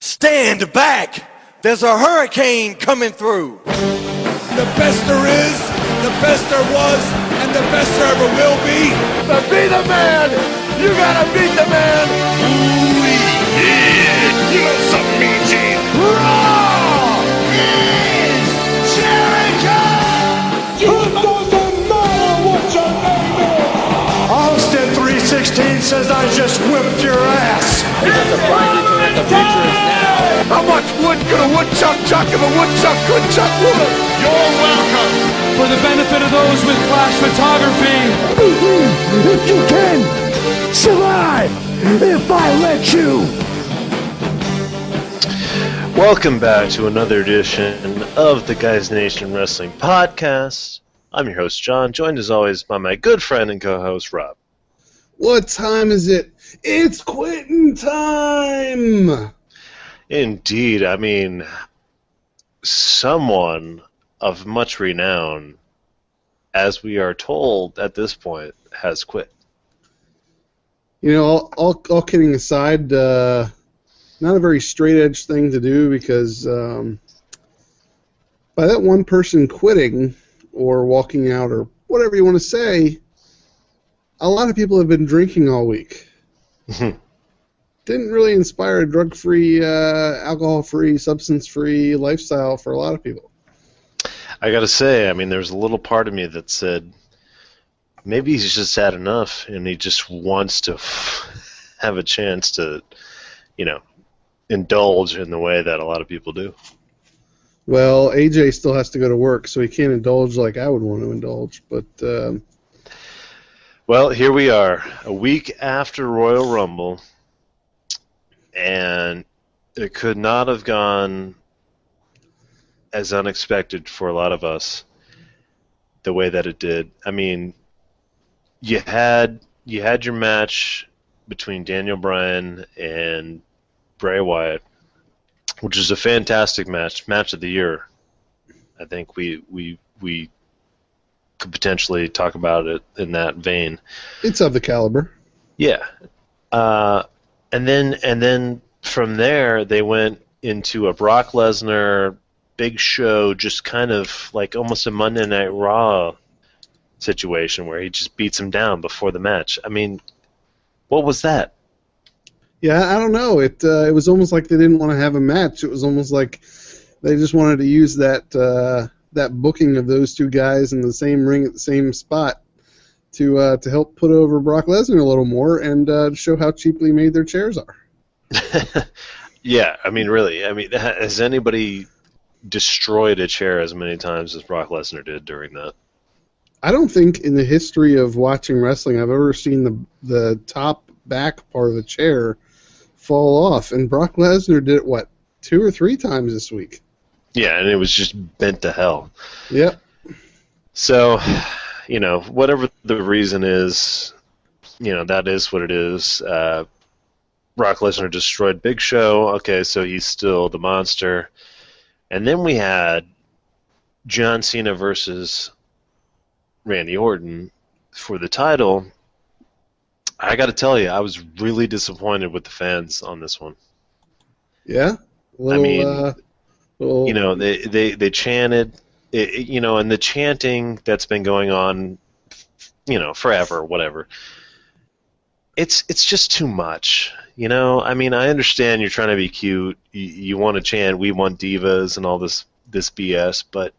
Stand back! There's a hurricane coming through! The best there is, the best there was, and the best there ever will be. To be the man, you gotta beat the man! Ooh, yeah! You know something, Mean Gene? Raw is Jericho! It doesn't matter what your name is! Austin 316 says I just whipped your ass! Is it surprising that the future is now? How much wood could a woodchuck chuck if a woodchuck could chuck wood? You're welcome! For the benefit of those with flash photography. If you can survive, if I let you. Welcome back to another edition of the GuysNation Wrestling Podcast. I'm your host, John, joined as always by my good friend and co-host, Rob. What time is it? It's quitting time! Indeed, I mean, someone of much renown, as we are told at this point, has quit. You know, all kidding aside, not a very straight-edge thing to do because by that one person quitting or walking out or whatever you want to say, a lot of people have been drinking all week. Didn't really inspire a drug-free, alcohol-free, substance-free lifestyle for a lot of people. I gotta say, I mean, there's a little part of me that said, maybe he's just had enough and he just wants to have a chance to, you know, indulge in the way that a lot of people do. Well, AJ still has to go to work, so he can't indulge like I would want to indulge, but... Well, here we are, a week after Royal Rumble, and it could not have gone as unexpected for a lot of us the way that it did. I mean, you had your match between Daniel Bryan and Bray Wyatt, which is a fantastic match of the year. I think we could potentially talk about it in that vein. It's of the caliber. Yeah. And then from there they went into a Brock Lesnar Big Show, just kind of like almost a Monday Night Raw situation where he just beats him down before the match. I mean, what was that? Yeah, I don't know. It was almost like they didn't want to have a match. It was almost like they just wanted to use that booking of those two guys in the same ring at the same spot to help put over Brock Lesnar a little more and show how cheaply made their chairs are. Yeah, I mean, really. I mean, has anybody destroyed a chair as many times as Brock Lesnar did during that? I don't think in the history of watching wrestling I've ever seen the top back part of the chair fall off. And Brock Lesnar did it, what, 2 or 3 times this week? Yeah, and it was just bent to hell. Yep. So, you know, whatever the reason is, you know, that is what it is. Brock Lesnar destroyed Big Show. Okay, so he's still the monster. And then we had John Cena versus Randy Orton for the title. I got to tell you, I was really disappointed with the fans on this one. Yeah? I mean, you know, they chanted, you know, and the chanting that's been going on, you know, forever, whatever. It's just too much, you know. I mean, I understand you're trying to be cute. You want to chant, "We want divas" and all this BS, but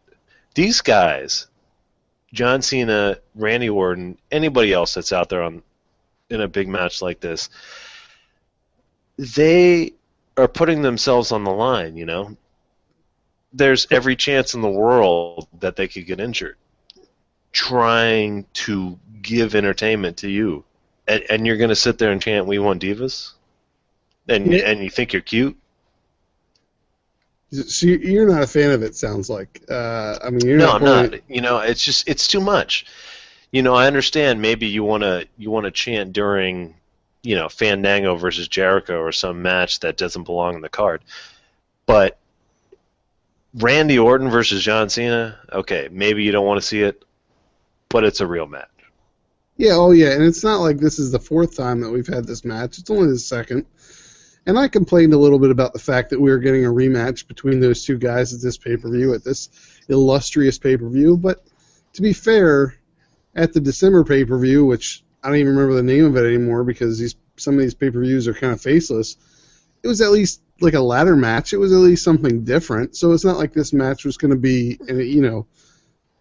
these guys, John Cena, Randy Orton, anybody else that's out there in a big match like this, they are putting themselves on the line, you know. There's every chance in the world that they could get injured trying to give entertainment to you. And you're going to sit there and chant, "We want divas"? And you think you're cute? So you're not a fan of it, sounds like. I mean, you're I'm not. You know, it's too much. You know, I understand maybe you want to chant during, you know, Fandango versus Jericho or some match that doesn't belong in the card. But Randy Orton versus John Cena, okay, maybe you don't want to see it, but it's a real match. Yeah, oh yeah, and it's not like this is the 4th time that we've had this match. It's only the 2nd. And I complained a little bit about the fact that we were getting a rematch between those two guys at this pay-per-view, at this illustrious pay-per-view. But to be fair, at the December pay-per-view, which I don't even remember the name of it anymore because some of these pay-per-views are kind of faceless, it was at least like a ladder match. It was at least something different. So it's not like this match was going to be,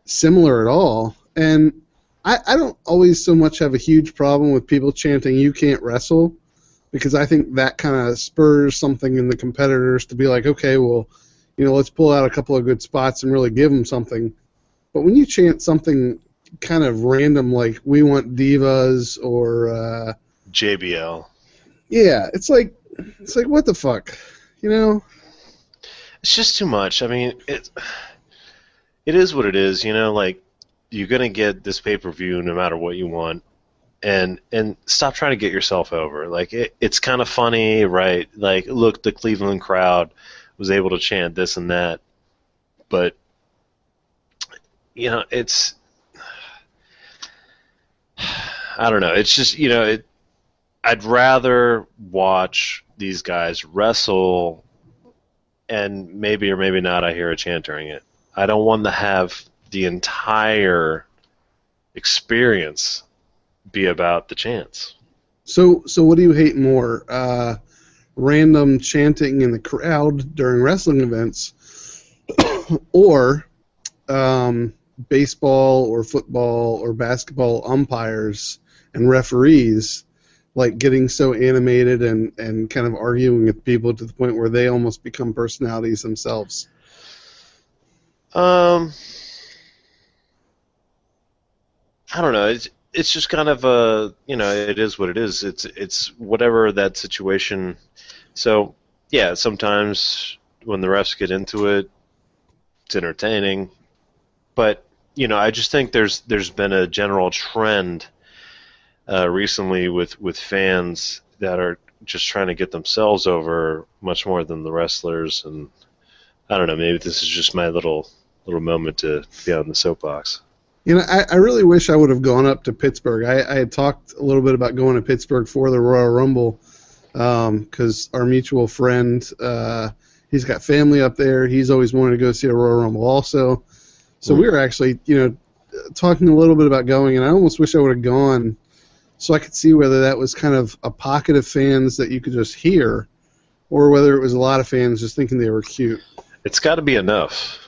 similar at all. And I don't always so much have a huge problem with people chanting, "You can't wrestle," because I think that kind of spurs something in the competitors to be like, okay, well, let's pull out a couple of good spots and really give them something. But when you chant something kind of random like "We want divas" or JBL. Yeah, it's like what the fuck, It's just too much. I mean, it is what it is, like you're gonna get this pay-per-view no matter what you want, and stop trying to get yourself over. Like it's kind of funny, right? Like, look, the Cleveland crowd was able to chant this and that, but it's, I don't know. It's just I'd rather watch these guys wrestle, and maybe or maybe not I hear a chant during it. I don't want to have the entire experience be about the chants. So what do you hate more? Random chanting in the crowd during wrestling events, or baseball or football or basketball umpires and referees like getting so animated and kind of arguing with people to the point where they almost become personalities themselves? I don't know. It's just kind of it is what it is. It's whatever that situation. So yeah, sometimes when the refs get into it, it's entertaining. But I just think there's been a general trend recently with fans that are just trying to get themselves over much more than the wrestlers, and I don't know. Maybe this is just my little moment to be on the soapbox. I really wish I would have gone up to Pittsburgh. I had talked a little bit about going to Pittsburgh for the Royal Rumble because our mutual friend, he's got family up there. He's always wanted to go see a Royal Rumble also. So we were actually, talking a little bit about going, and I almost wish I would have gone so I could see whether that was kind of a pocket of fans that you could just hear or whether it was a lot of fans just thinking they were cute. It's got to be enough.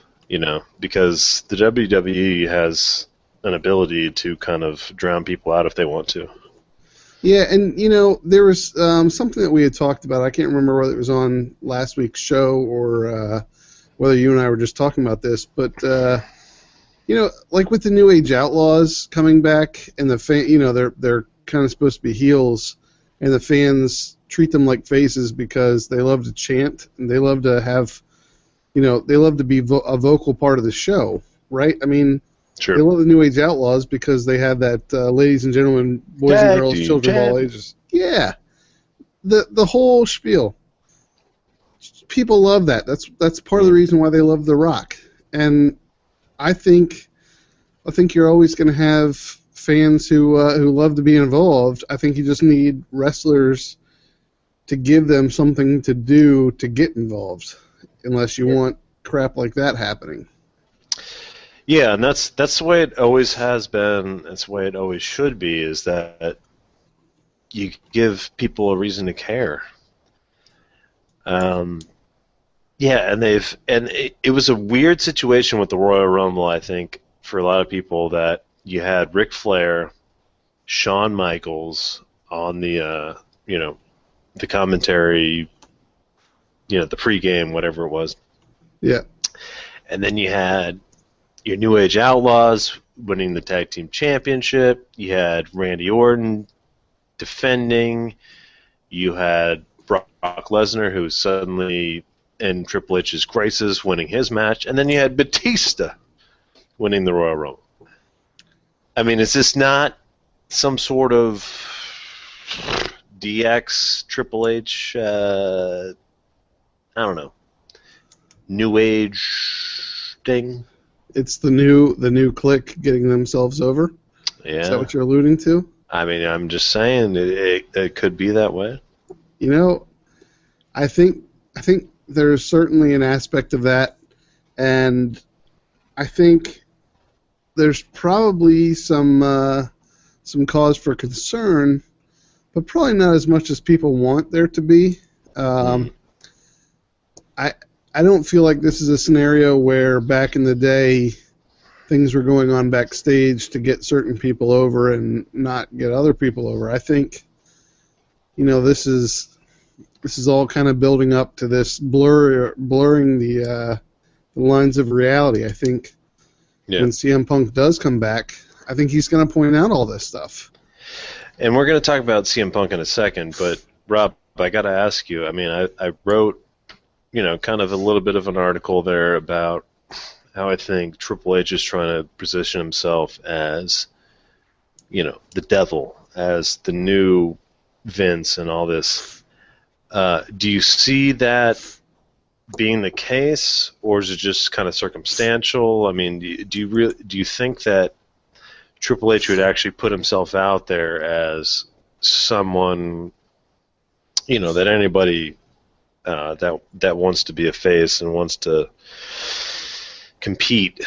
Because the WWE has an ability to kind of drown people out if they want to. Yeah, and, there was something that we had talked about. I can't remember whether it was on last week's show or whether you and I were just talking about this, but, like with the New Age Outlaws coming back and the they're kind of supposed to be heels, and the fans treat them like faces because they love to chant and they love to have... they love to be a vocal part of the show, right? I mean, sure. They love the New Age Outlaws because they had that ladies and gentlemen, boys and girls, children of all ages. Yeah. The whole spiel. People love that. That's part of the reason why they love The Rock. And I think you're always going to have fans who love to be involved. I think you just need wrestlers to give them something to do to get involved. Unless you want crap like that happening. Yeah, and that's the way it always has been. That's the way it always should be. Is that you give people a reason to care. Yeah, and it was a weird situation with the Royal Rumble. I think for a lot of people that you had Ric Flair, Shawn Michaels on the the commentary. The pregame, whatever it was. Yeah. And then you had your New Age Outlaws winning the Tag Team Championship. You had Randy Orton defending. You had Brock Lesnar, who was suddenly in Triple H's graces, winning his match. And then you had Batista winning the Royal Rumble. I mean, is this not some sort of DX, Triple H... I don't know, New Age thing? It's the new clique getting themselves over? Yeah. Is that what you're alluding to? I mean, I'm just saying it could be that way. I think there's certainly an aspect of that, and I think there's probably some cause for concern, but probably not as much as people want there to be. I don't feel like this is a scenario where back in the day things were going on backstage to get certain people over and not get other people over. I think, this is all kind of building up to this blurring the lines of reality. I think when CM Punk does come back, I think he's going to point out all this stuff. And we're going to talk about CM Punk in a second, but Rob, I got to ask you. I mean, I wrote, kind of a little bit of an article there about how I think Triple H is trying to position himself as, the devil, as the new Vince and all this. Do you see that being the case, or is it just kind of circumstantial? I mean, do you think that Triple H would actually put himself out there as someone, that anybody that wants to be a face and wants to compete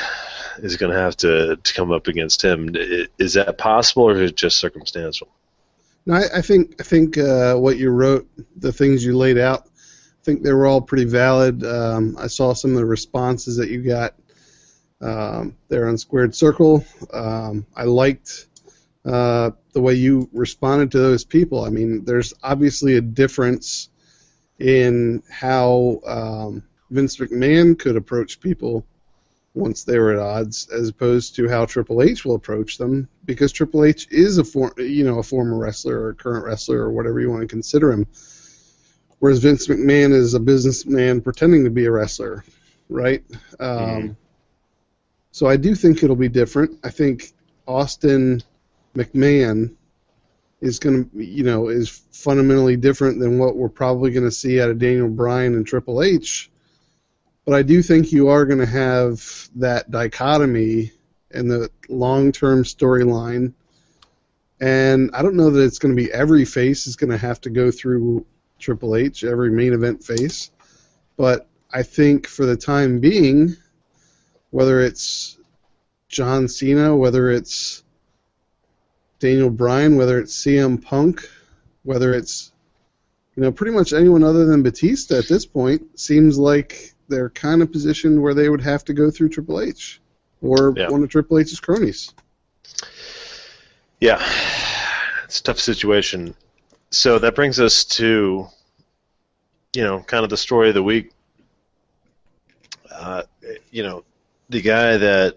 is going to have to come up against him? Is that possible, or is it just circumstantial? No, I think what you wrote, the things you laid out, I think they were all pretty valid. I saw some of the responses that you got there on Squared Circle. I liked the way you responded to those people. I mean, there's obviously a difference in how Vince McMahon could approach people once they were at odds, as opposed to how Triple H will approach them, because Triple H is a former wrestler or current wrestler or whatever you want to consider him, whereas Vince McMahon is a businessman pretending to be a wrestler, right? So I do think it'll be different. I think Austin McMahon is going to, is fundamentally different than what we're probably going to see out of Daniel Bryan and Triple H. But I do think you are going to have that dichotomy in the long-term storyline. And I don't know that it's going to be every face is going to have to go through Triple H, every main event face. But I think for the time being, whether it's John Cena, whether it's Daniel Bryan, whether it's CM Punk, whether it's pretty much anyone other than Batista at this point, seems like they're kind of positioned where they would have to go through Triple H or one of Triple H's cronies. Yeah, it's a tough situation. So that brings us to, kind of the story of the week. The guy that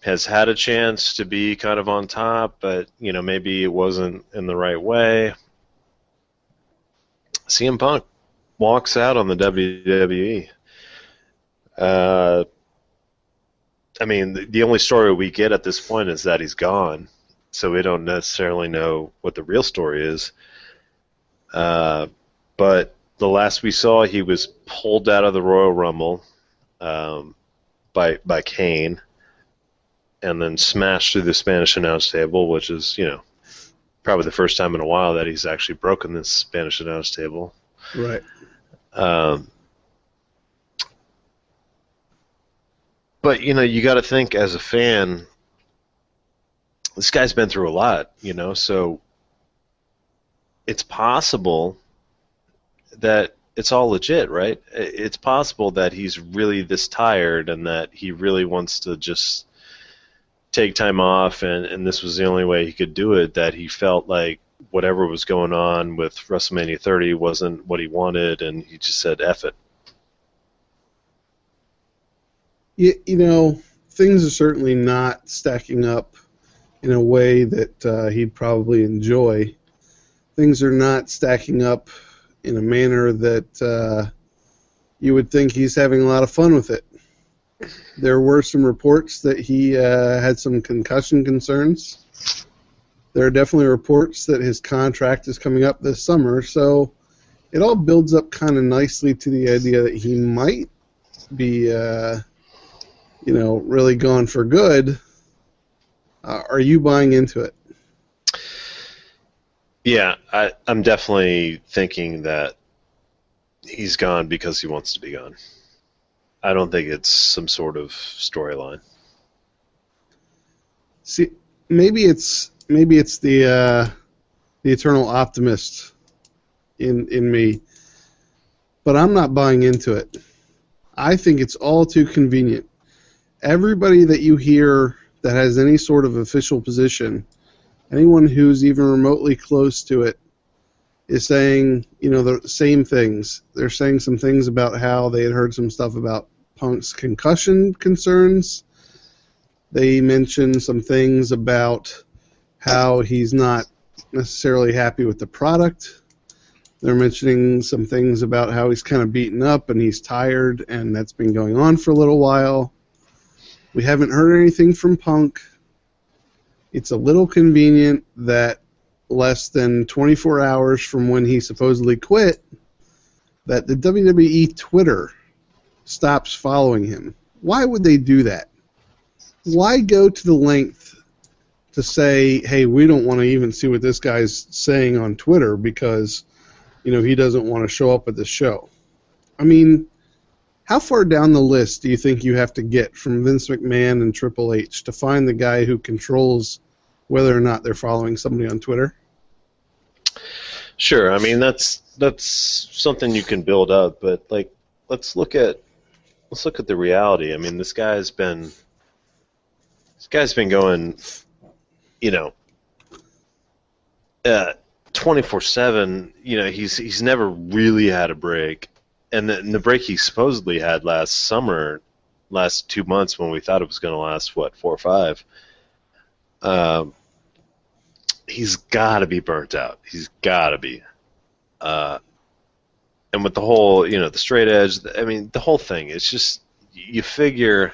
has had a chance to be kind of on top, but, maybe it wasn't in the right way. CM Punk walks out on the WWE. I mean, the only story we get at this point is that he's gone, so we don't necessarily know what the real story is. But the last we saw, he was pulled out of the Royal Rumble by Kane, and then smashed through the Spanish announce table, which is, probably the first time in a while that he's actually broken this Spanish announce table. Right. But, you got to think as a fan, this guy's been through a lot, so it's possible that it's all legit, right? It's possible that he's really this tired and that he really wants to just take time off, and this was the only way he could do it, that he felt like whatever was going on with WrestleMania 30 wasn't what he wanted, and he just said, F it. Things are certainly not stacking up in a way that he'd probably enjoy. Things are not stacking up in a manner that you would think he's having a lot of fun with it. There were some reports that he had some concussion concerns. There are definitely reports that his contract is coming up this summer, so it all builds up kind of nicely to the idea that he might be, really gone for good. Are you buying into it? Yeah, I'm definitely thinking that he's gone because he wants to be gone. I don't think it's some sort of storyline. See, maybe it's the eternal optimist in me, but I'm not buying into it. I think it's all too convenient. Everybody that you hear that has any sort of official position, anyone who's even remotely close to it, is saying, the same things. They're saying some things about how they had heard some stuff about Punk's concussion concerns. They mentioned some things about how he's not necessarily happy with the product. They're mentioning some things about how he's kind of beaten up and he's tired, and that's been going on for a little while. We haven't heard anything from Punk. It's a little convenient that less than 24 hours from when he supposedly quit, that the WWE Twitter stops following him. Why would they do that? Why go to the length to say, hey, we don't want to even see what this guy's saying on Twitter because, he doesn't want to show up at the show? I mean, how far down the list do you think you have to get from Vince McMahon and Triple H to find the guy who controls whether or not they're following somebody on Twitter? Sure. I mean, that's something you can build up, but let's look at the reality. I mean, this guy's been going, 24/7. He's never really had a break, and the break he supposedly had last summer, last 2 months when we thought it was going to last 4 or 5. He's got to be burnt out. He's got to be. And with the whole, the straight edge, I mean, the whole thing, it's just, you figure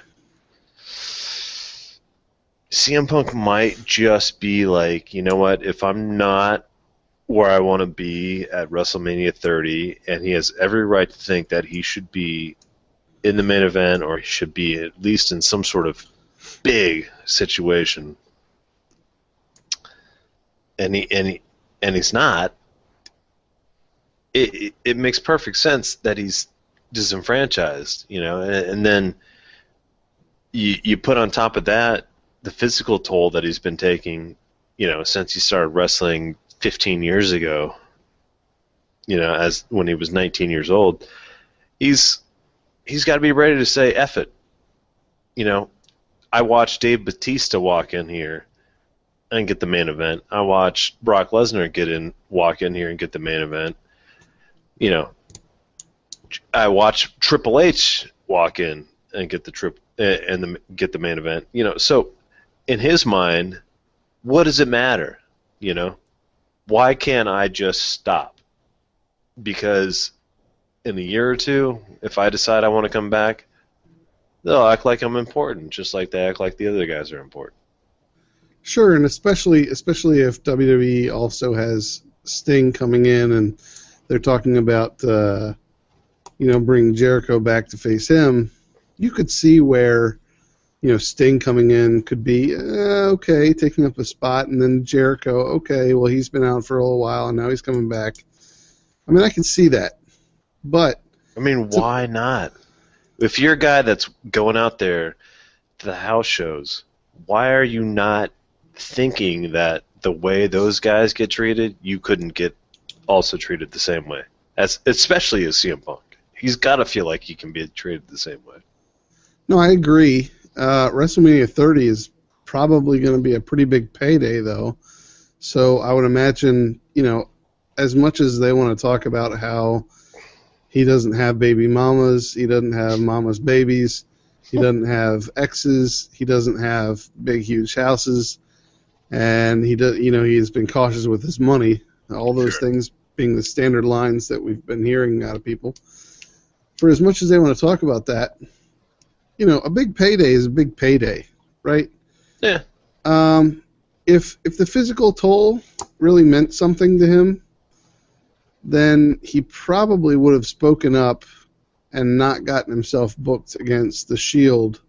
CM Punk might just be like, you know what, if I'm not where I want to be at WrestleMania 30, and he has every right to think that he should be in the main event, or he should be at least in some sort of big situation, and he's not, it makes perfect sense that he's disenfranchised, and then you put on top of that the physical toll that he's been taking, since he started wrestling 15 years ago, as when he was 19 years old. He's got to be ready to say, F it. I watched Dave Bautista walk in here and get the main event. I watched Brock Lesnar walk in here and get the main event. I watched Triple H walk in and get get the main event. So in his mind, what does it matter? Why can't I just stop? Because in a year or two, if I decide I want to come back, they'll act like I'm important, just like they act like the other guys are important. Sure, and especially if WWE also has Sting coming in, and they're talking about bringing Jericho back to face him, you could see where Sting coming in could be okay, taking up a spot, and then Jericho, okay, well, he's been out for a little while and now he's coming back. I mean, I can see that, but I mean, why not? If you're a guy that's going out there to the house shows, why are you not thinking that the way those guys get treated, you couldn't get also treated the same way? Especially as CM Punk. He's got to feel like he can be treated the same way. No, I agree. WrestleMania 30 is probably going to be a pretty big payday, though. So I would imagine, as much as they want to talk about how he doesn't have baby mamas, he doesn't have mama's babies, he doesn't have exes, he doesn't have big, huge houses, and he's been cautious with his money. All those things being the standard lines that we've been hearing out of people. For as much as they want to talk about that, a big payday is a big payday, right? Yeah. If the physical toll really meant something to him, then he probably would have spoken up and not gotten himself booked against the Shield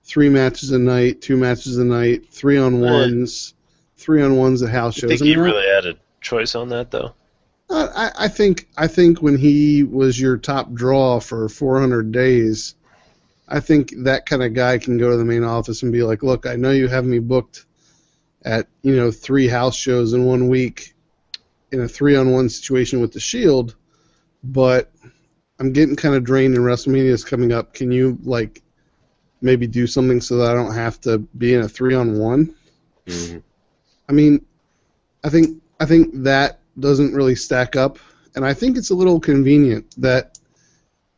3 matches a night, 2 matches a night, 3-on-1s, 3-on-1s at house shows. I think he really choice on that, though? I think when he was your top draw for 400 days, I think that kind of guy can go to the main office and be like, look, I know you have me booked at 3 house shows in 1 week in a 3-on-1 situation with the Shield, but I'm getting kind of drained and WrestleMania is coming up. Can you maybe do something so that I don't have to be in a 3-on-1? Mm-hmm. I mean, I think that doesn't really stack up, and I think it's a little convenient that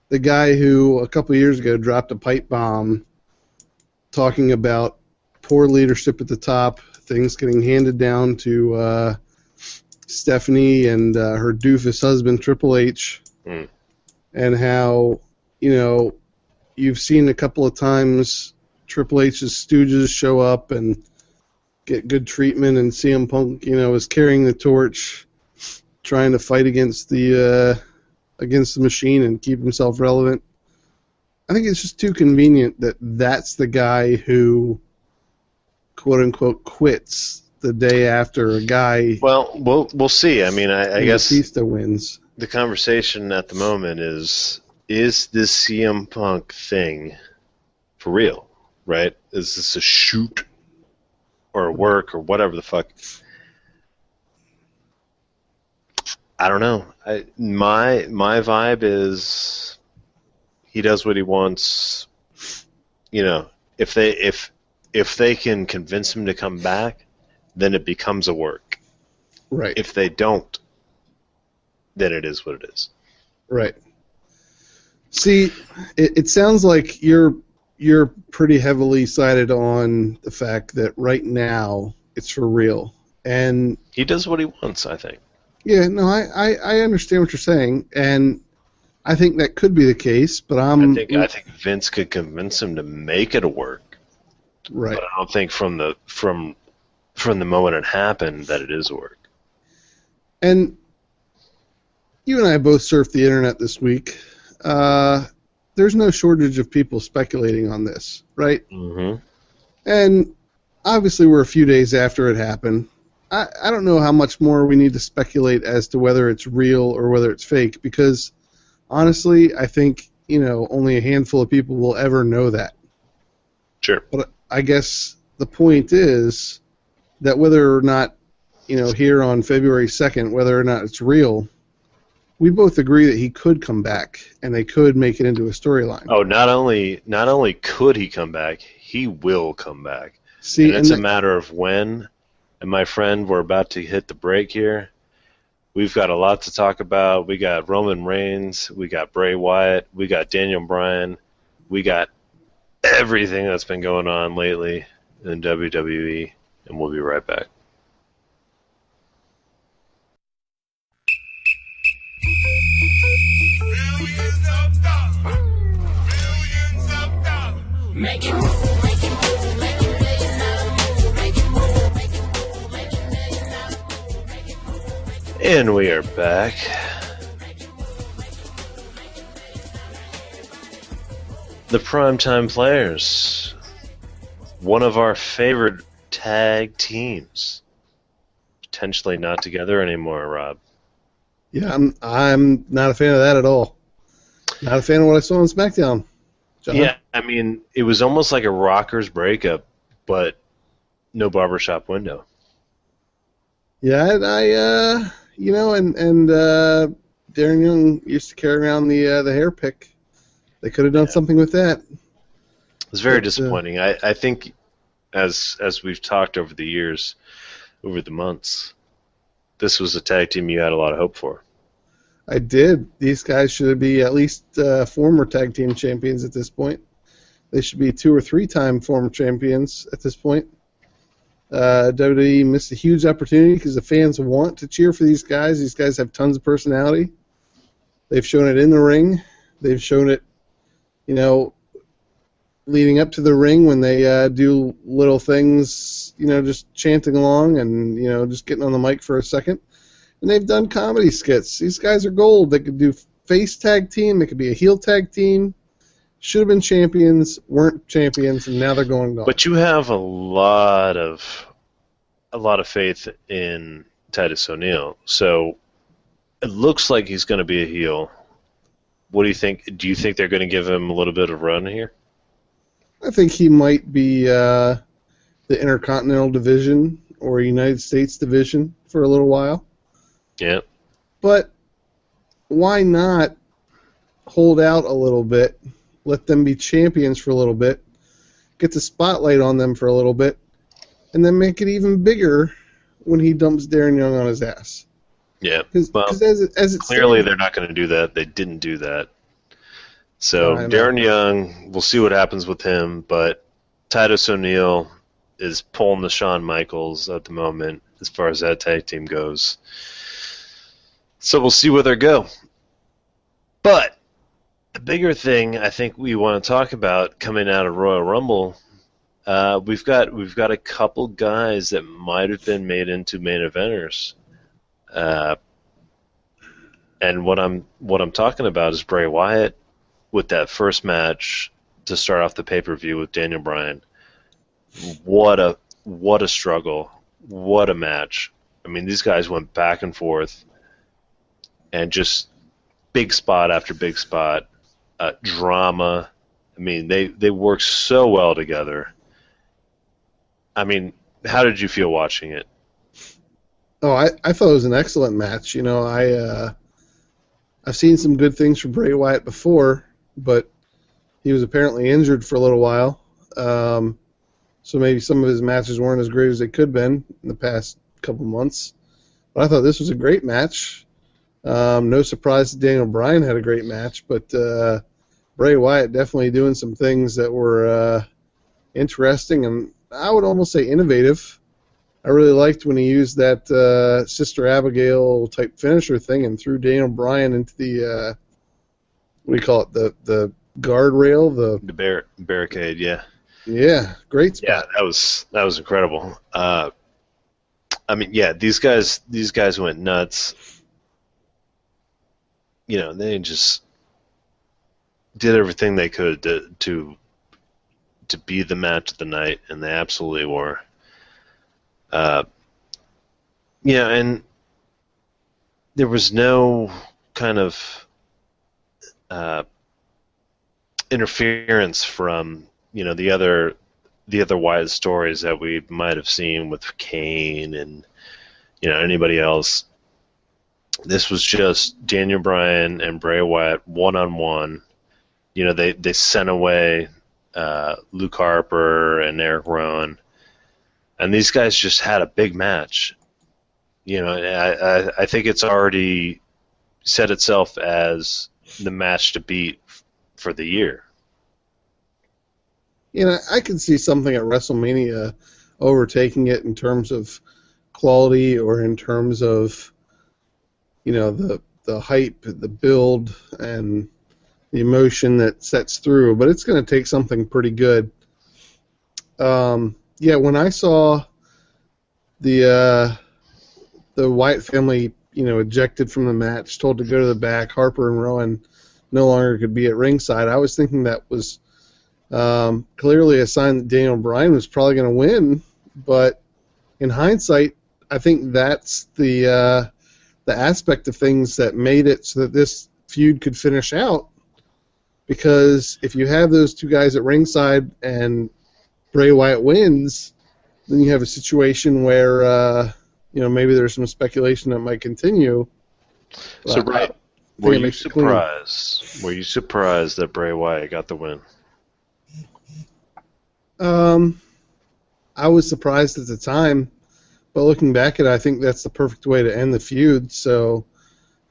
the guy who a couple of years ago dropped a pipe bomb talking about poor leadership at the top, things getting handed down to Stephanie and her doofus husband Triple H, and how you've seen a couple of times Triple H's stooges show up and get good treatment, and CM Punk is carrying the torch, trying to fight against the machine and keep himself relevant. I think it's just too convenient that that's the guy who, quote unquote, quits the day after a guy. Well, we'll see. I mean, I guess Batista wins. The conversation at the moment is this CM Punk thing for real, right? Is this a shoot or a work or whatever the fuck? I don't know. My vibe is he does what he wants. If they can convince him to come back, then it becomes a work. Right. If they don't, then it is what it is. Right. See, it sounds like you're pretty heavily sided on the fact that right now it's for real, and he does what he wants, I think. Yeah, no, I understand what you're saying, and I think that could be the case, but I think Vince could convince him to make it a work. Right. But I don't think from the moment it happened that it is a work. And you and I both surfed the internet this week. There's no shortage of people speculating on this, right? Mm-hmm. And obviously we're a few days after it happened. I don't know how much more we need to speculate as to whether it's real or whether it's fake, because honestly, I think, only a handful of people will ever know that. Sure. But I guess the point is that whether or not, here on February 2nd, whether or not it's real, we both agree that he could come back and they could make it into a storyline. Oh, not only could he come back, he will come back. See, and it's a matter of when. And my friend, we're about to hit the break here. We've got a lot to talk about. We got Roman Reigns. We got Bray Wyatt. We got Daniel Bryan. We got everything that's been going on lately in WWE. And we'll be right back. Millions of dollars. Make it move, make it move, make it move, make it move, make it move, make it move, make it move. And we are back. The Primetime Players. One of our favorite tag teams. Potentially not together anymore, Rob. Yeah, I'm not a fan of that at all. Not a fan of what I saw on SmackDown. John? Yeah, I mean, it was almost like a Rockers breakup, but no barbershop window. Yeah, and Darren Young used to carry around the hair pick. They could have done something with that. It was very disappointing. I think, as we've talked over the years, over the months, this was a tag team you had a lot of hope for. I did. These guys should be at least former tag team champions at this point. They should be 2 or 3-time former champions at this point. WWE missed a huge opportunity because the fans want to cheer for these guys. These guys have tons of personality. They've shown it in the ring. They've shown it, leading up to the ring when they do little things, just chanting along and, just getting on the mic for a second. And they've done comedy skits. These guys are gold. They could do face tag team. They could be a heel tag team. Should have been champions, weren't champions, and now they're going gone. But you have a lot of faith in Titus O'Neil. So it looks like he's going to be a heel. What do you think? Do you think they're going to give him a little bit of run here? I think he might be the Intercontinental Division or United States Division for a little while. Yeah. But why not hold out a little bit, let them be champions for a little bit, get the spotlight on them for a little bit, and then make it even bigger when he dumps Darren Young on his ass. Yeah. Well, as clearly they're not going to do that. They didn't do that. So Darren Young, we'll see what happens with him, but Titus O'Neil is pulling the Shawn Michaels at the moment as far as that tag team goes. So we'll see where they go. But the bigger thing I think we want to talk about coming out of Royal Rumble, we've got a couple guys that might have been made into main eventers. And what I'm talking about is Bray Wyatt with that first match to start off the pay-per-view with Daniel Bryan. What a struggle. What a match. I mean, these guys went back and forth and just big spot after big spot. Drama. I mean, they work so well together. I mean, how did you feel watching it? Oh, I thought it was an excellent match. You know, I've seen some good things from Bray Wyatt before, but he was apparently injured for a little while. So maybe some of his matches weren't as great as they could have been in the past couple months. But I thought this was a great match. No surprise that Daniel Bryan had a great match, but Bray Wyatt definitely doing some things that were interesting and I would almost say innovative. I really liked when he used that Sister Abigail type finisher thing and threw Daniel Bryan into the what do you call it, the guardrail, the barricade, yeah. Yeah, great spot. Yeah, that was incredible. I mean, yeah, these guys went nuts. You know, they just did everything they could to be the match of the night, and they absolutely were. Yeah, and there was no kind of interference from, you know, the other Wyatt stories that we might have seen with Kane and, you know, anybody else. This was just Daniel Bryan and Bray Wyatt one-on-one. You know, they sent away Luke Harper and Eric Rowan, and these guys just had a big match. You know, I think it's already set itself as the match to beat for the year. You know, I could see something at WrestleMania overtaking it in terms of quality or in terms of, you know, the hype, the build, and the emotion that sets through. But it's going to take something pretty good. Yeah, when I saw the Wyatt family, you know, ejected from the match, told to go to the back, Harper and Rowan no longer could be at ringside, I was thinking that was clearly a sign that Daniel Bryan was probably going to win. But in hindsight, I think that's the aspect of things that made it so that this feud could finish out. Because if you have those two guys at ringside and Bray Wyatt wins, then you have a situation where you know, maybe there's some speculation that might continue. So, Rob, were you surprised? Were you surprised that Bray Wyatt got the win? I was surprised at the time, but looking back at it, I think that's the perfect way to end the feud. So,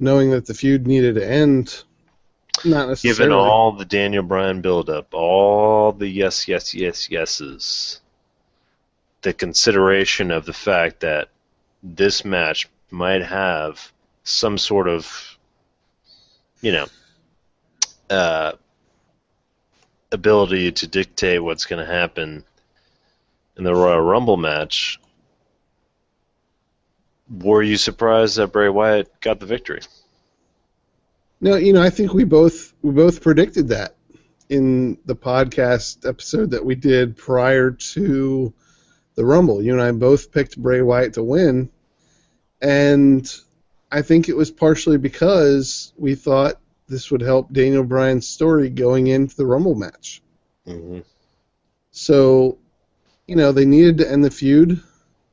knowing that the feud needed to end, not necessarily. Given all the Daniel Bryan build-up, all the yeses, the consideration of the fact that this match might have some sort of, you know, ability to dictate what's going to happen in the Royal Rumble match, were you surprised that Bray Wyatt got the victory? No, you know, I think we both predicted that in the podcast episode that we did prior to the Rumble. You and I both picked Bray Wyatt to win, And I think it was partially because we thought this would help Daniel Bryan's story going into the Rumble match. Mm-hmm. So, they needed to end the feud.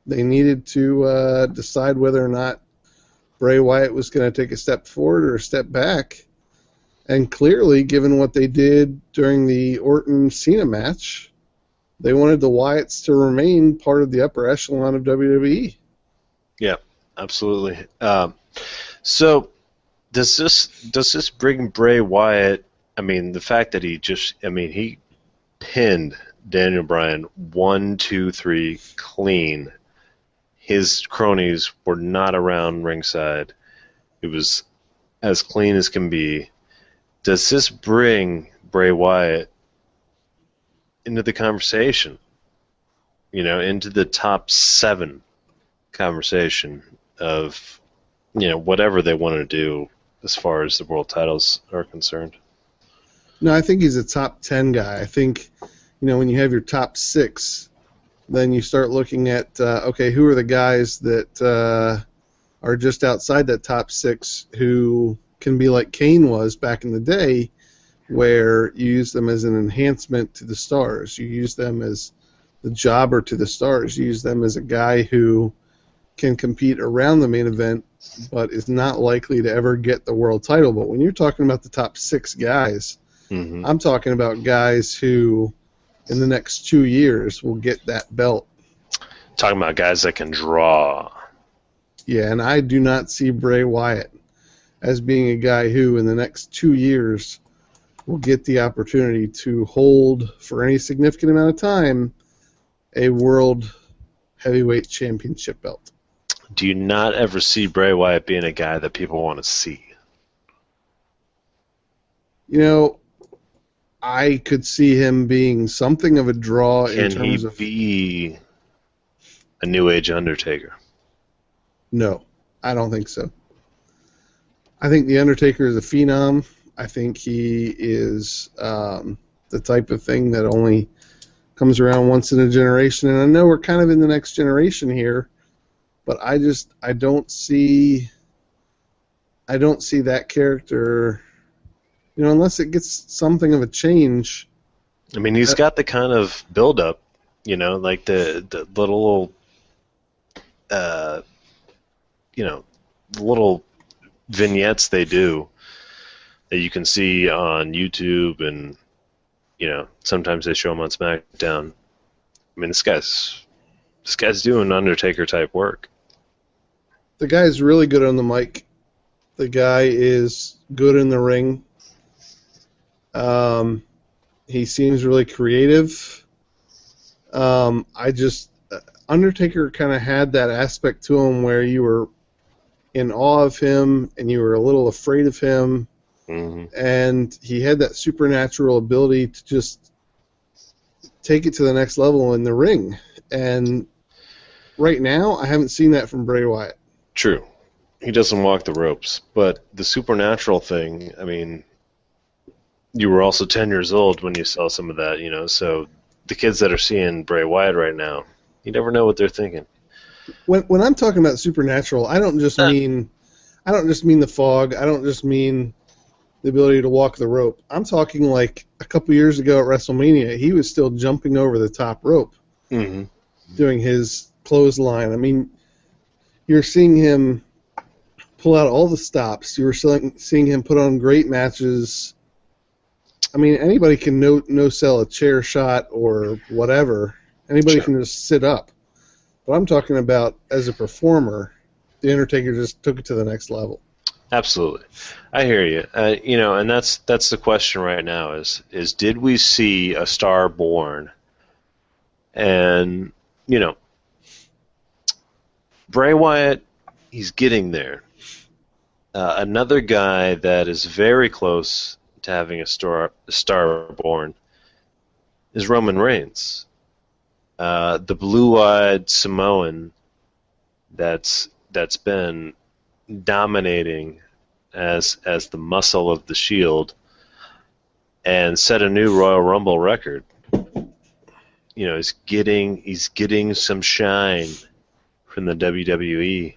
They needed to decide whether or not Bray Wyatt was going to take a step forward or a step back. And clearly, given what they did during the Orton-Cena match, they wanted the Wyatts to remain part of the upper echelon of WWE. Yeah, absolutely. So, does this bring Bray Wyatt? I mean, the fact that he pinned Daniel Bryan 1, 2, 3 clean. His cronies were not around ringside. It was as clean as can be. Does this bring Bray Wyatt into the conversation? Into the top 7 conversation of, whatever they want to do as far as the world titles are concerned? No, I think he's a top 10 guy. I think, when you have your top 6, then you start looking at, who are the guys that are just outside that top 6 who can be like Kane was back in the day, where you use them as an enhancement to the stars. You use them as the jobber to the stars. You use them as a guy who can compete around the main event, but is not likely to ever get the world title. But when you're talking about the top 6 guys, mm-hmm. I'm talking about guys who, in the next 2 years, will get that belt. Talking about guys that can draw. Yeah, and I do not see Bray Wyatt as being a guy who, in the next 2 years, will get the opportunity to hold, for any significant amount of time, a world heavyweight championship belt. Do you not ever see Bray Wyatt being a guy that people want to see? I could see him being something of a draw in terms of... Can he be a New Age Undertaker? No, I don't think so. I think the Undertaker is a phenom. I think he is the type of thing that only comes around once in a generation. And I know we're kind of in the next generation here, but I don't see that character, unless it gets something of a change. I mean, he's got the kind of build-up, like the little, little vignettes they do that you can see on YouTube, and sometimes they show them on SmackDown. I mean, this guy's doing Undertaker type work. The guy's really good on the mic. The guy is good in the ring. He seems really creative. Undertaker kind of had that aspect to him where you were in awe of him and you were a little afraid of him. Mm-hmm. And he had that supernatural ability to just take it to the next level in the ring. And right now, I haven't seen that from Bray Wyatt. True. He doesn't walk the ropes. But the supernatural thing, I mean, you were also 10 years old when you saw some of that, so the kids that are seeing Bray Wyatt right now, you never know what they're thinking. When I'm talking about supernatural, I don't just mean the fog. I don't just mean the ability to walk the rope. I'm talking like a couple years ago at WrestleMania, he was still jumping over the top rope, mm-hmm. doing his clothesline. I mean, you're seeing him pull out all the stops. You were seeing him put on great matches. I mean, anybody can no-sell a chair shot or whatever. Anybody can just sit up. But I'm talking about, as a performer, The Undertaker just took it to the next level. Absolutely. I hear you. And that's the question right now is did we see a star born? And, Bray Wyatt, he's getting there. Another guy that is very close to having a star born is Roman Reigns. The blue-eyed Samoan that's been dominating as the muscle of the Shield and set a new Royal Rumble record. He's getting some shine from the WWE.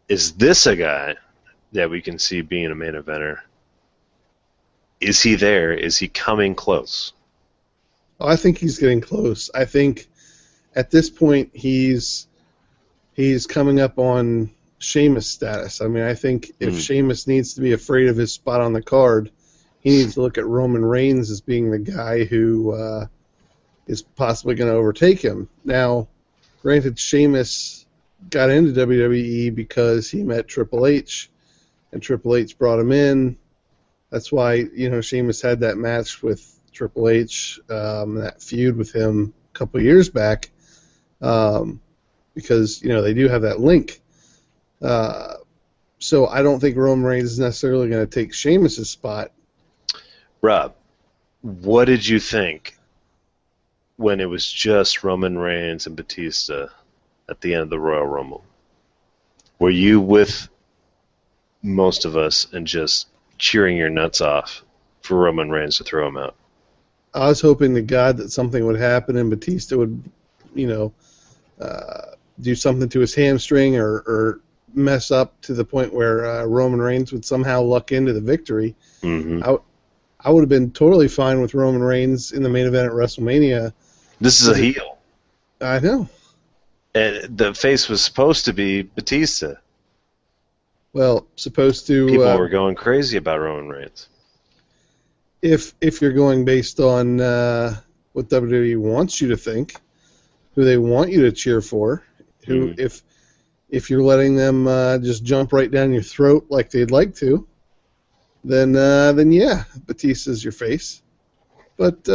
is this a guy that we can see being a main eventer? Is he there? Is he coming close? Oh, I think he's getting close. I think at this point he's coming up on Sheamus status. I mean, I think if Sheamus needs to be afraid of his spot on the card, he needs to look at Roman Reigns as being the guy who is possibly going to overtake him. Now, granted, Sheamus got into WWE because he met Triple H, and Triple H brought him in. That's why, Sheamus had that match with Triple H, that feud with him a couple of years back, because, they do have that link. So I don't think Roman Reigns is necessarily going to take Sheamus' spot. Rob, what did you think when it was just Roman Reigns and Batista at the end of the Royal Rumble? Were you with most of us and just cheering your nuts off for Roman Reigns to throw him out? I was hoping to God that something would happen and Batista would, do something to his hamstring or mess up to the point where Roman Reigns would somehow luck into the victory. Mm-hmm. I would have been totally fine with Roman Reigns in the main event at WrestleMania. This is a heel. I know. And the face was supposed to be Batista. Well, supposed to... People were going crazy about Roman Reigns. If you're going based on what WWE wants you to think, who they want you to cheer for, who if you're letting them just jump right down your throat like they'd like to, then yeah, Batista's your face. But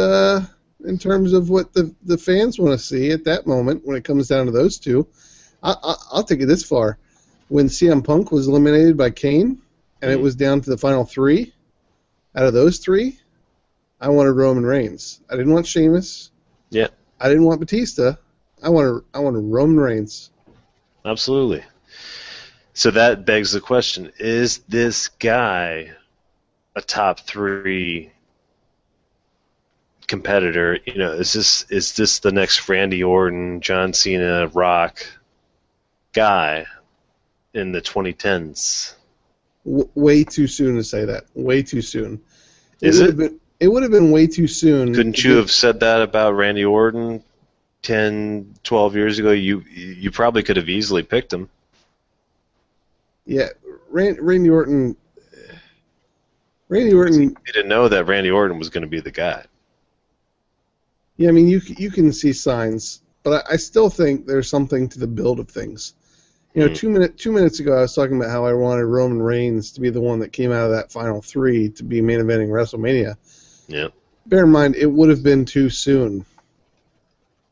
in terms of what the fans want to see at that moment, when it comes down to those two, I'll take it this far. When CM Punk was eliminated by Kane, and it was down to the final three, out of those three, I wanted Roman Reigns. I didn't want Sheamus. Yeah. I didn't want Batista. I wanted Roman Reigns. Absolutely. So that begs the question, is this guy a top 3 competitor? Is this the next Randy Orton, John Cena, Rock guy in the 2010s? Way too soon to say that. Way too soon. It would have been way too soon. Couldn't you have said that about Randy Orton 10, 12 years ago? You probably could have easily picked him. Yeah, Randy Orton. You didn't know that Randy Orton was going to be the guy. Yeah, I mean, you can see signs, but I still think there's something to the build of things. 2 minutes ago, I was talking about how I wanted Roman Reigns to be the one that came out of that final 3 to be main eventing WrestleMania. Yeah. Bear in mind, it would have been too soon.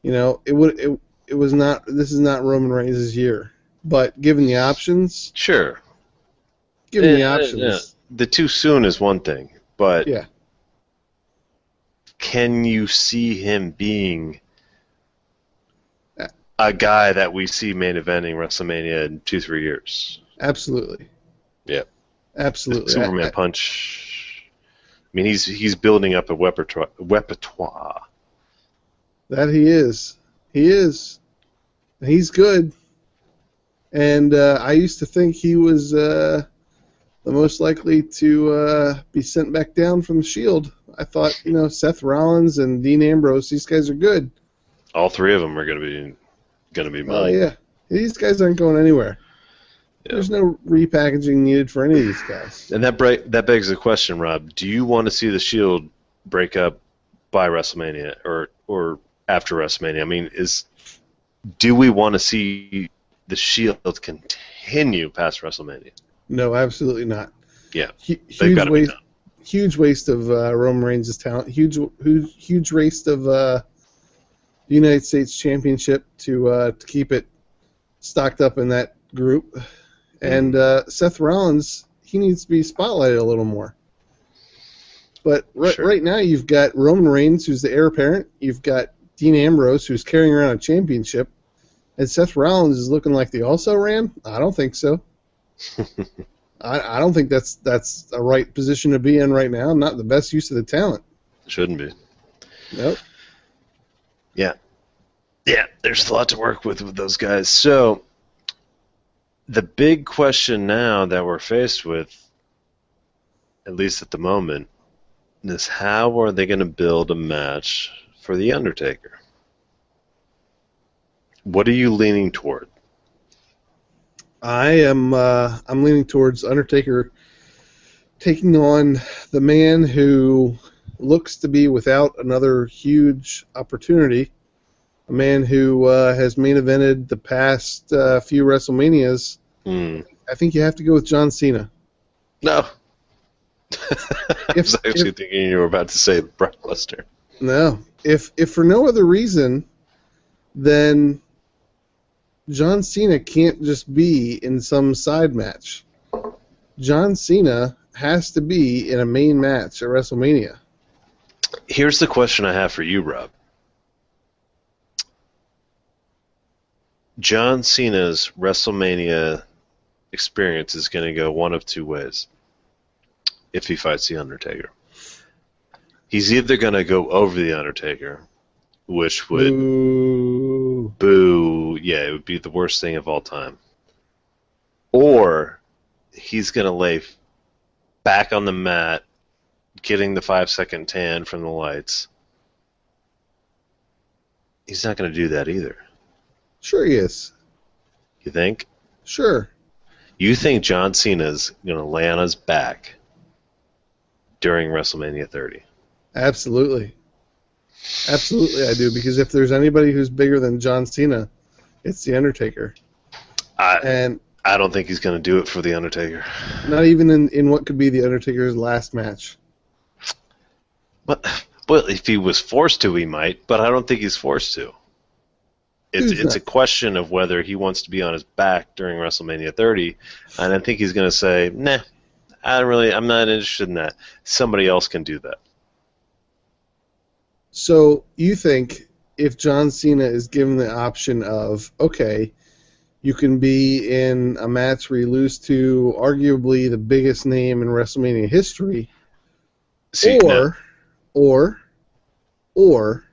It was not. This is not Roman Reigns' year. But given the options, sure. Given the options, the too soon is one thing, but yeah. Can you see him being a guy that we see main eventing WrestleMania in 2-3 years? Absolutely. Yeah. Absolutely. Superman punch. I mean, he's building up a repertoire. That he is. He is. He's good. And I used to think he was the most likely to be sent back down from the Shield. I thought, Seth Rollins and Dean Ambrose, these guys are good. All 3 of them are going to be money. Oh yeah, these guys aren't going anywhere. Yeah. There's no repackaging needed for any of these guys. And that begs the question, Rob. Do you want to see the Shield break up by WrestleMania or after WrestleMania? I mean, do we want to see the Shield continue past WrestleMania? No, absolutely not. Yeah, huge waste of Roman Reigns' talent. Huge waste of the United States Championship to keep it stocked up in that group. And Seth Rollins, he needs to be spotlighted a little more. But right now you've got Roman Reigns, who's the heir apparent. You've got Dean Ambrose, who's carrying around a championship. And Seth Rollins is looking like the also-ran? I don't think so. I don't think that's a right position to be in right now. Not the best use of the talent. Shouldn't be. Nope. Yeah. Yeah, there's a lot to work with those guys. So The big question now that we're faced with, at least at the moment, is how are they going to build a match for The Undertaker? What are you leaning toward? I'm leaning towards Undertaker taking on the man who looks to be without another huge opportunity, a man who has main evented the past few WrestleManias. I think you have to go with John Cena. No. I was actually thinking you were about to say Brock Lesnar. No. If for no other reason, then John Cena can't just be in some side match. John Cena has to be in a main match at WrestleMania. Here's the question I have for you, Rob. John Cena's WrestleMania experience is going to go one of two ways if he fights The Undertaker. He's either going to go over The Undertaker, which would... Boo. Yeah, it would be the worst thing of all time. Or he's going to lay back on the mat, getting the 5-second tan from the lights. He's not going to do that either. Sure he is. You think? Sure. You think John Cena's going to lay on his back during WrestleMania 30? Absolutely. Absolutely I do, because if there's anybody who's bigger than John Cena, it's The Undertaker. And I don't think he's going to do it for The Undertaker. not even in what could be The Undertaker's last match. Well, if he was forced to, he might, but I don't think he's forced to. It's a question of whether he wants to be on his back during WrestleMania 30, and I think he's going to say, nah, I'm not interested in that. Somebody else can do that. So you think if John Cena is given the option of, okay, you can be in a match where you lose to arguably the biggest name in WrestleMania history, or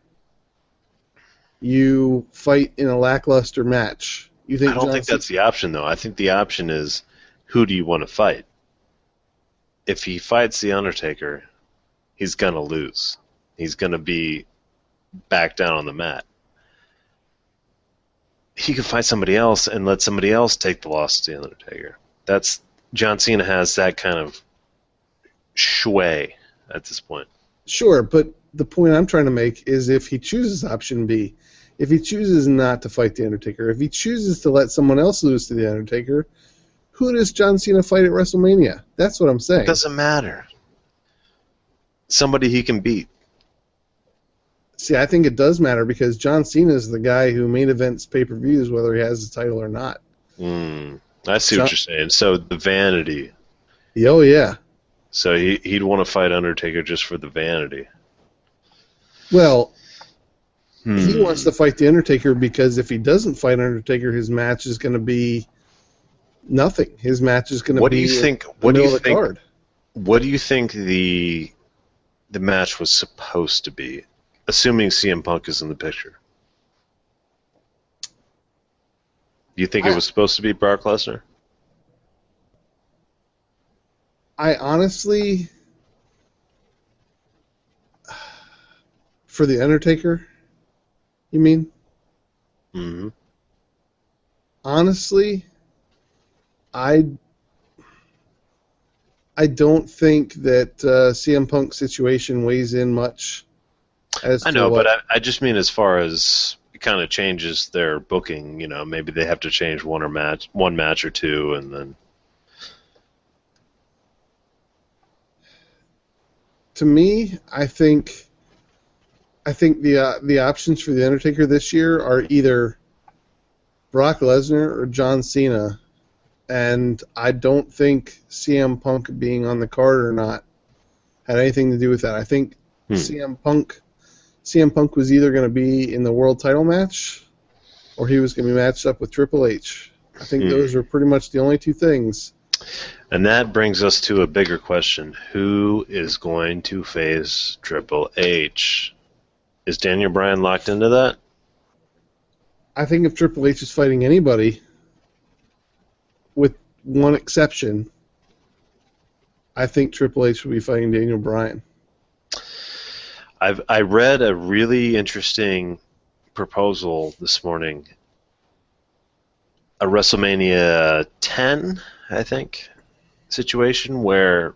you fight in a lackluster match. You think I don't think that's the option, though. I think the option is, who do you want to fight? If he fights The Undertaker, he's going to lose. He's going to be back down on the mat. He could fight somebody else and let somebody else take the loss to The Undertaker. John Cena has that kind of sway at this point. Sure, but the point I'm trying to make is if he chooses option B, if he chooses not to fight The Undertaker, if he chooses to let someone else lose to The Undertaker, who does John Cena fight at WrestleMania? That's what I'm saying. It doesn't matter. Somebody he can beat. See, I think it does matter because John Cena is the guy who main events pay-per-views whether he has the title or not. I see what you're saying. So the vanity. Oh, yeah. So he'd want to fight Undertaker just for the vanity. Well, he wants to fight The Undertaker because if he doesn't fight Undertaker, his match is going to be nothing. His match is going to be What do you think the match was supposed to be? Assuming CM Punk is in the picture. Do you think it was supposed to be Brock Lesnar? I honestly, for The Undertaker, you mean? Mm-hmm. Honestly, I don't think that CM Punk's situation weighs in much. I know, but I just mean as far as it kind of changes their booking. You know, maybe they have to change one match or two, and then. To me, I think the options for The Undertaker this year are either Brock Lesnar or John Cena, and I don't think CM Punk being on the card or not had anything to do with that. I think CM Punk was either going to be in the world title match or he was going to be matched up with Triple H. I think those are pretty much the only two things. And that brings us to a bigger question. Who is going to face Triple H? Is Daniel Bryan locked into that? I think if Triple H is fighting anybody, one exception, I think Triple H will be fighting Daniel Bryan. I read a really interesting proposal this morning. A WrestleMania 10, I think, situation where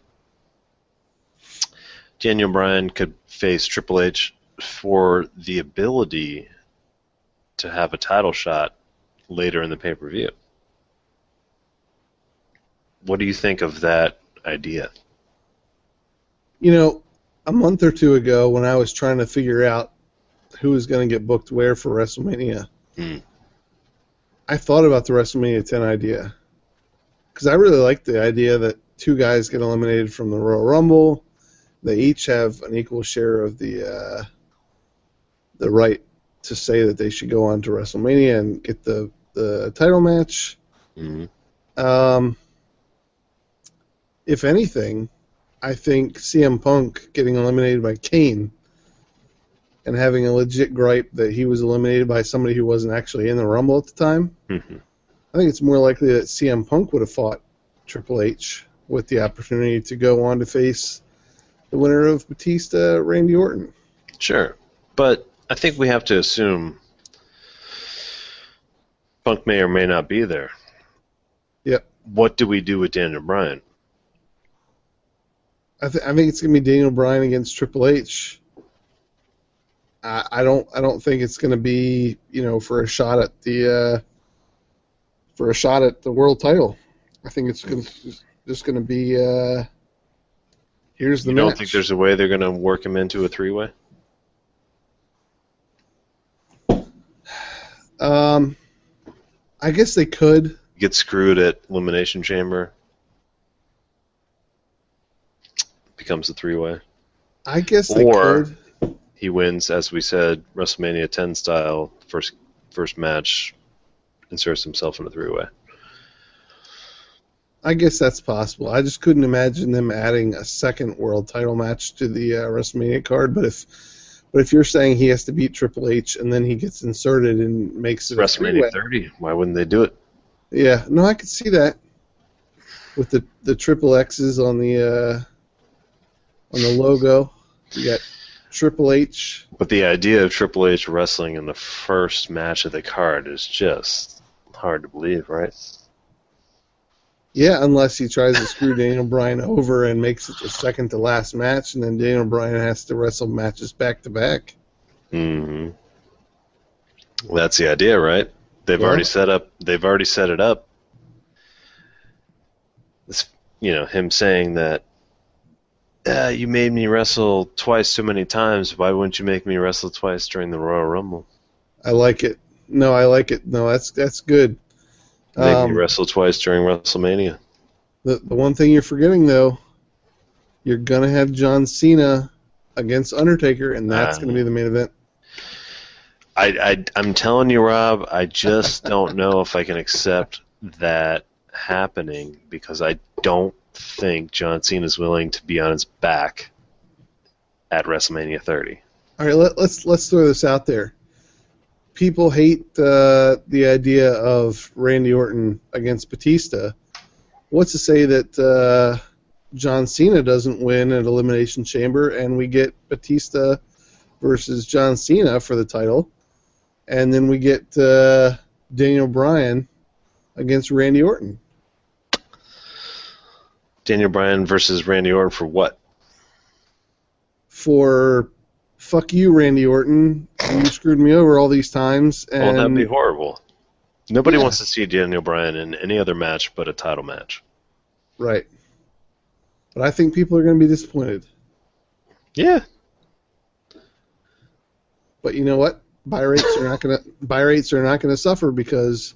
Daniel Bryan could face Triple H for the ability to have a title shot later in the pay-per-view. What do you think of that idea? You know, a month or two ago when I was trying to figure out who was going to get booked where for WrestleMania, I thought about the WrestleMania 10 idea. Because I really like the idea that two guys get eliminated from the Royal Rumble. They each have an equal share of the right to say that they should go on to WrestleMania and get the title match. Mm-hmm. If anything, I think CM Punk getting eliminated by Kane and having a legit gripe that he was eliminated by somebody who wasn't actually in the Rumble at the time, I think it's more likely that CM Punk would have fought Triple H with the opportunity to go on to face the winner of Batista, Randy Orton. Sure, but I think we have to assume Punk may or may not be there. Yep. What do we do with Daniel Bryan? I think it's going to be Daniel Bryan against Triple H. I don't think it's going to be, for a shot at the world title. I think it's just going to be here's the match. You don't think there's a way they're going to work him into a three-way? I guess they could. Get screwed at Elimination Chamber. Becomes a three-way. I guess they could. He wins, as we said, WrestleMania 10 style, first match, inserts himself in a three-way. I guess that's possible. I just couldn't imagine them adding a second world title match to the WrestleMania card. But if you're saying he has to beat Triple H and then he gets inserted and makes it WrestleMania 30, why wouldn't they do it? Yeah, no, I could see that with the triple X's on the logo. You got Triple H. But the idea of Triple H wrestling in the first match of the card is just hard to believe, right? Yeah, unless he tries to screw Daniel Bryan over and makes it the second to last match, and then Daniel Bryan has to wrestle matches back to back. Mm-hmm. Well, that's the idea, right? They've already set it up. It's, him saying that you made me wrestle twice too many times. Why wouldn't you make me wrestle twice during the Royal Rumble? I like it. No, I like it. No, that's good. Make me wrestle twice during WrestleMania. The one thing you're forgetting, though, you're going to have John Cena against Undertaker, and that's going to be the main event. I'm telling you, Rob, I just don't know if I can accept that happening because I don't think John Cena is willing to be on his back at WrestleMania 30. All right, let's throw this out there. People hate the idea of Randy Orton against Batista. What's to say that John Cena doesn't win at Elimination Chamber and we get Batista versus John Cena for the title, and then we get Daniel Bryan against Randy Orton? Daniel Bryan versus Randy Orton for what? For fuck you, Randy Orton. You screwed me over all these times. And well, that'd be horrible. Nobody wants to see Daniel Bryan in any other match but a title match. Right. But I think people are going to be disappointed. Yeah. But you know what? Buy rates are not going to suffer because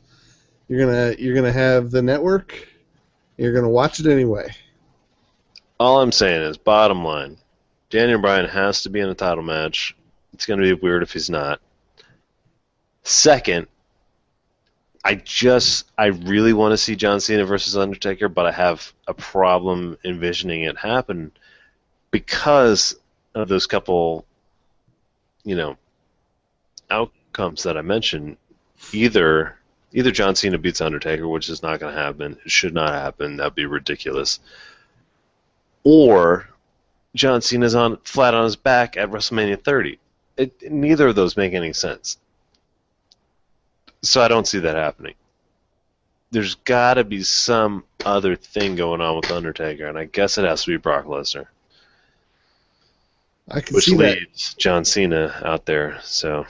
you're gonna have the network. You're going to watch it anyway. All I'm saying is, bottom line, Daniel Bryan has to be in a title match. It's going to be weird if he's not. Second, I really want to see John Cena versus Undertaker, but I have a problem envisioning it happen because of those couple, outcomes that I mentioned. Either Either John Cena beats Undertaker, which is not going to happen. It should not happen. That would be ridiculous. Or John Cena's flat on his back at WrestleMania 30. Neither of those make any sense. So I don't see that happening. There's got to be some other thing going on with Undertaker, and I guess it has to be Brock Lesnar. I can Which see that. leaves John Cena out there. So,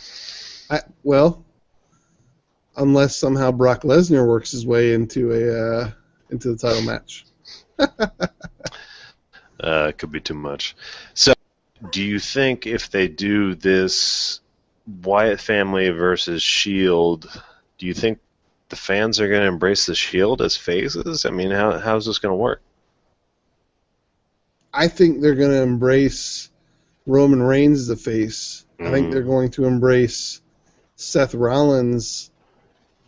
well, unless somehow Brock Lesnar works his way into the title match. could be too much. So, do you think if they do this Wyatt family versus Shield, do you think the fans are going to embrace the Shield as phases? I mean, how's this going to work? I think they're going to embrace Roman Reigns as a face. I think they're going to embrace Seth Rollins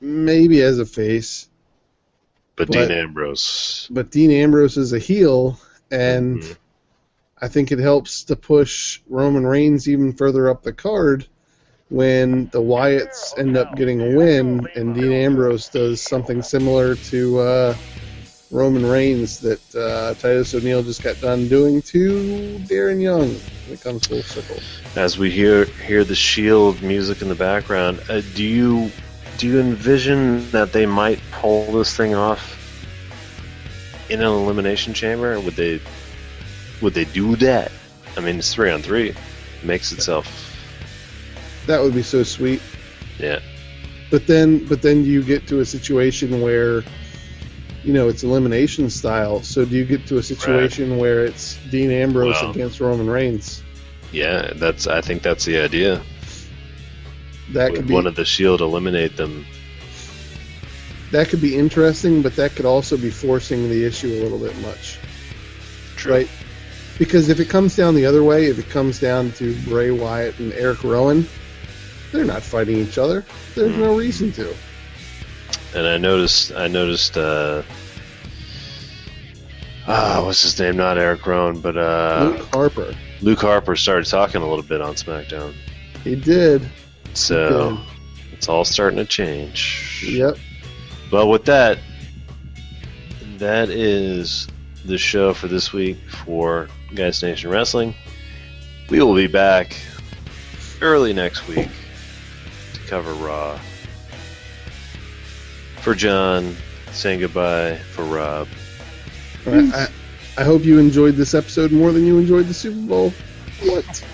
maybe as a face. But Dean Ambrose. But Dean Ambrose is a heel, and I think it helps to push Roman Reigns even further up the card when the Wyatts end up getting a win and Dean Ambrose does something similar to Roman Reigns that Titus O'Neil just got done doing to Darren Young when it comes full circle. As we hear the Shield music in the background, do you envision that they might pull this thing off in an elimination chamber? Would they do that? I mean, it's 3-on-3. It makes itself. That would be so sweet. Yeah. But then you get to a situation where, it's elimination style. So do you get to a situation where it's Dean Ambrose against Roman Reigns? Yeah, I think that's the idea. That could be one of the Shield eliminate them. That could be interesting, but that could also be forcing the issue a little bit much. True. Right? Because if it comes down the other way, if it comes down to Bray Wyatt and Eric Rowan, they're not fighting each other. There's no reason to. And I noticed. What's his name? Not Eric Rowan, but Luke Harper. Luke Harper started talking a little bit on SmackDown. He did. So it's all starting to change. Yep. But with that is the show for this week for GuysNation Wrestling. We will be back early next week to cover Raw. For John, saying goodbye for Rob. All right, I hope you enjoyed this episode more than you enjoyed the Super Bowl. What?